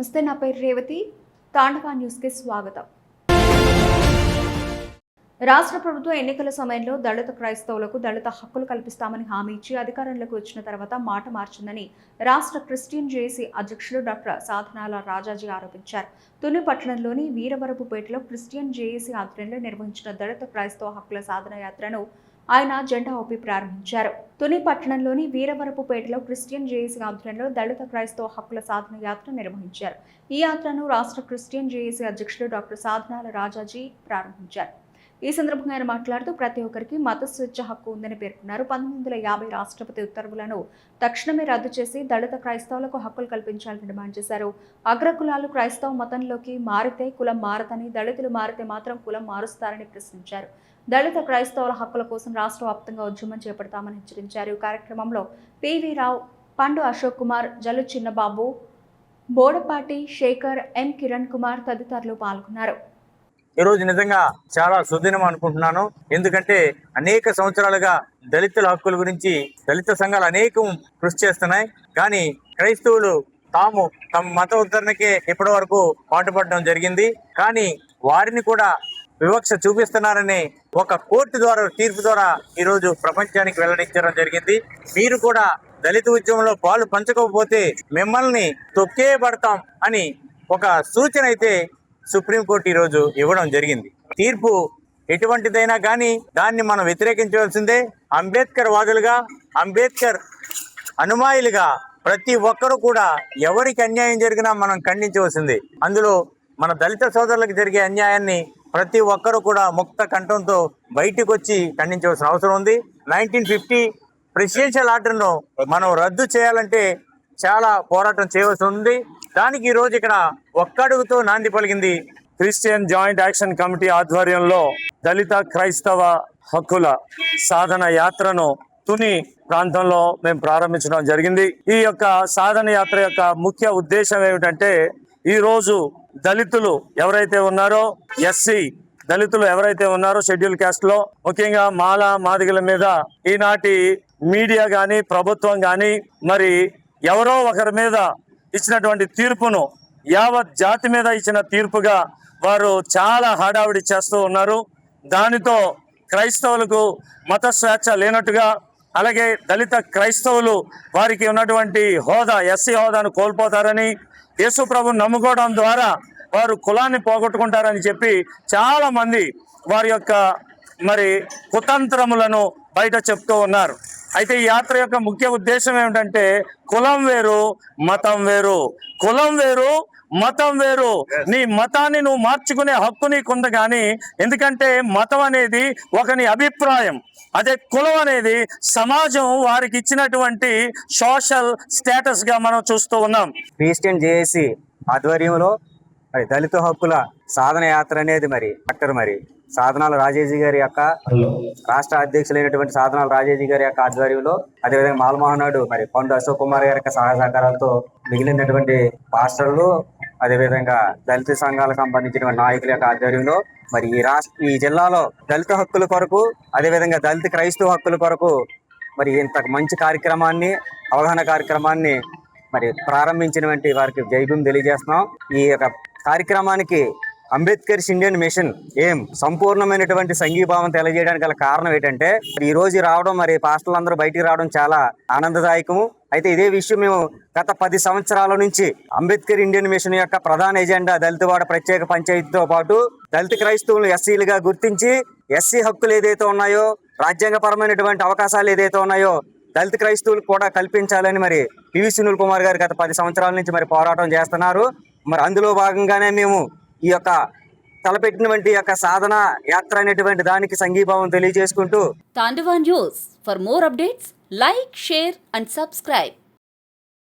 నమస్తే, నా పేరు రేవతి. తాండవ న్యూస్కి స్వాగతం. రాష్ట్ర ప్రభుత్వం ఎన్నికల సమయంలో దళిత క్రైస్తవులకు దళిత హక్కులు కల్పిస్తామని హామీ ఇచ్చి అధికారంలోకి వచ్చిన తర్వాత మాట మార్చిందని రాష్ట్ర క్రిస్టియన్ జేఏసీ అధ్యక్షుడు డాక్టర్ సాధనాల రాజాజీ ఆరోపించారు. తుని పట్టణంలోని వీరవరపుపేటలో క్రిస్టియన్ జేఏసీ ఆధ్వర్యంలో నిర్వహించిన దళిత క్రైస్తవ హక్కుల సాధన యాత్రను ఆయన జెండా ఊపి ప్రారంభించారు. తుని పట్టణంలోని వీరవరపుపేటలో క్రిస్టియన్ జేఏసీ ఆధ్వర్యంలో దళిత క్రైస్తవ హక్కుల సాధన యాత్ర నిర్వహించారు. ఈ యాత్రను రాష్ట్ర క్రిస్టియన్ జేఏసీ అధ్యక్షుడు డాక్టర్ సాధనాల రాజాజీ ప్రారంభించారు. ఈ సందర్భంగా ఆయన మాట్లాడుతూ ప్రతి ఒక్కరికి మత స్వేచ్ఛ హక్కు ఉందని పేర్కొన్నారు. 1950 రాష్ట్రపతి ఉత్తర్వులను తక్షణమే రద్దు చేసి దళిత క్రైస్తవులకు హక్కులు కల్పించాలని డిమాండ్ చేశారు. అగ్రకులాలు క్రైస్తవ మతంలోకి మారితే కులం మారదని, దళితులు మారితే మాత్రం కులం మారుస్తారని ప్రశ్నించారు. దళిత క్రైస్తవుల హక్కుల కోసం రాష్ట్ర వ్యాప్తంగా ఉద్యమం చేపడతామని హెచ్చరించారు. ఈ కార్యక్రమంలో పివి రావు, పండు అశోక్ కుమార్, జల్లు చిన్నబాబు, బోడపాటి శేఖర్, ఎం కిరణ్ కుమార్ తదితరులు పాల్గొన్నారు. ఈరోజు నిజంగా చాలా సుదినం అనుకుంటున్నాను. ఎందుకంటే అనేక సంవత్సరాలుగా దళితుల హక్కుల గురించి దళిత సంఘాలు అనేకం కృషి చేస్తున్నాయి. కానీ క్రైస్తవులు తాము తమ మత ఉద్ధరణకే ఇప్పటి వరకు పాటుపడడం జరిగింది. కానీ వారిని కూడా వివక్ష చూపిస్తున్నారని ఒక కోర్టు ద్వారా తీర్పు ద్వారా ఈరోజు ప్రపంచానికి వెల్లడించడం జరిగింది. మీరు కూడా దళిత ఉద్యమంలో పాలు పంచకపోతే మిమ్మల్ని తొక్కేయబడతాం అని ఒక సూచన అయితే సుప్రీంకోర్టు ఈరోజు ఇవ్వడం జరిగింది. తీర్పు ఎటువంటిదైనా కానీ దాన్ని మనం వ్యతిరేకించవలసిందే. అంబేద్కర్ వాదులుగా, అంబేద్కర్ అనుమాయులుగా ప్రతి ఒక్కరూ కూడా ఎవరికి అన్యాయం జరిగినా మనం ఖండించవలసిందే. అందులో మన దళిత సోదరులకు జరిగే అన్యాయాన్ని ప్రతి ఒక్కరూ కూడా ముక్త కంఠంతో బయటకు వచ్చి ఖండించవలసిన అవసరం ఉంది. 1950 ప్రెసిడెన్షియల్ ఆర్డర్ను మనం రద్దు చేయాలంటే చాలా పోరాటం చేయవలసి ఉంది. దానికి ఈ రోజు ఇక్కడ ఒక్కడుగుతో నాంది పలికింది. క్రిస్టియన్ జాయింట్ యాక్షన్ కమిటీ ఆధ్వర్యంలో దళిత క్రైస్తవ హక్కుల సాధన యాత్రను తుని ప్రాంతంలో మేము ప్రారంభించడం జరిగింది. ఈ యొక్క సాధన యాత్ర యొక్క ముఖ్య ఉద్దేశం ఏమిటంటే, ఈ రోజు దళితులు ఎవరైతే ఉన్నారో, ఎస్సీ దళితులు ఎవరైతే ఉన్నారో షెడ్యూల్ క్యాస్ట్ లో, ముఖ్యంగా మాల మాదిగల మీద ఈనాటి మీడియా గాని ప్రభుత్వం గాని మరి ఎవరో ఒకరి మీద ఇచ్చినటువంటి తీర్పును యావత్ జాతి మీద ఇచ్చిన తీర్పుగా వారు చాలా హడావిడి చేస్తూ ఉన్నారు. దానితో క్రైస్తవులకు మత స్వేచ్ఛ లేనట్టుగా, అలాగే దళిత క్రైస్తవులు వారికి ఉన్నటువంటి హోదా, ఎస్సీ హోదాను కోల్పోతారని, యేసు ప్రభువును నమ్ముకోవడం ద్వారా వారు కులాన్ని పోగొట్టుకుంటారని చెప్పి చాలా మంది వారి యొక్క మరి కుతంత్రములను బయట చెప్తూ ఉన్నారు. అయితే ఈ యాత్ర యొక్క ముఖ్య ఉద్దేశం ఏమిటంటే, కులం వేరు మతం వేరు, కులం వేరు మతం వేరు. నీ మతాన్ని నువ్వు మార్చుకునే హక్కు నీకుంది, కానీ ఎందుకంటే మతం అనేది ఒకని అభిప్రాయం, అదే కులం అనేది సమాజం వారికి ఇచ్చినటువంటి సోషల్ స్టేటస్ గా మనం చూస్తూ ఉన్నాం. క్రిస్టియన్ జేఏసీ ఆధ్వర్యంలో దళిత హక్కుల సాధన యాత్ర అనేది డాక్టర్ సాధనాల రాజేజీ గారి యొక్క రాష్ట్ర అధ్యక్షులైనటువంటి సాధనాల రాజేజీ గారి యొక్క ఆధ్వర్యంలో, అదేవిధంగా మాలమోహనాడు పండు అశోక్ కుమార్ గారి యొక్క సహాయ సహకారాలతో మిగిలినటువంటి పాస్టర్లు, అదేవిధంగా దళిత సంఘాలకు సంబంధించినటువంటి నాయకుల యొక్క ఆధ్వర్యంలో ఈ జిల్లాలో దళిత హక్కుల కొరకు, అదేవిధంగా దళిత క్రైస్తవ హక్కుల కొరకు ఇంత మంచి కార్యక్రమాన్ని, అవగాహన కార్యక్రమాన్ని ప్రారంభించినటువంటి వారికి జైభీం తెలియజేస్తున్నాం. ఈ యొక్క కార్యక్రమానికి అంబేద్కర్ ఇండియన్ మిషన్ సంపూర్ణమైనటువంటి సంఘీభావం తెలియజేయడానికి గల కారణం ఏంటంటే, ఈ రోజు రావడం పాస్టర్లు అందరూ బయటికి రావడం చాలా ఆనందదాయకము. అయితే ఇదే విషయం మేము గత 10 సంవత్సరాల నుంచి అంబేద్కర్ ఇండియన్ మిషన్ యొక్క ప్రధాన ఎజెండా దళితవాడ ప్రత్యేక పంచాయతీతో పాటు దళిత క్రైస్తవులు ఎస్సీలుగా గుర్తించి ఎస్సీ హక్కులు ఏదైతే ఉన్నాయో, రాజ్యాంగపరమైనటువంటి అవకాశాలు ఏదైతే ఉన్నాయో దళిత క్రైస్తవులకు కూడా కల్పించాలని పివి సునీల్ కుమార్ గారు గత 10 సంవత్సరాల నుంచి పోరాటం చేస్తున్నారు. అందులో భాగంగానే మేము ఈ యొక్క తలపెట్టినటువంటి యొక్క సాధన యాత్ర అనేటువంటి దానికి సంఘీభావం తెలియజేసుకుంటూ Tandava news. For more updates, like, share and subscribe.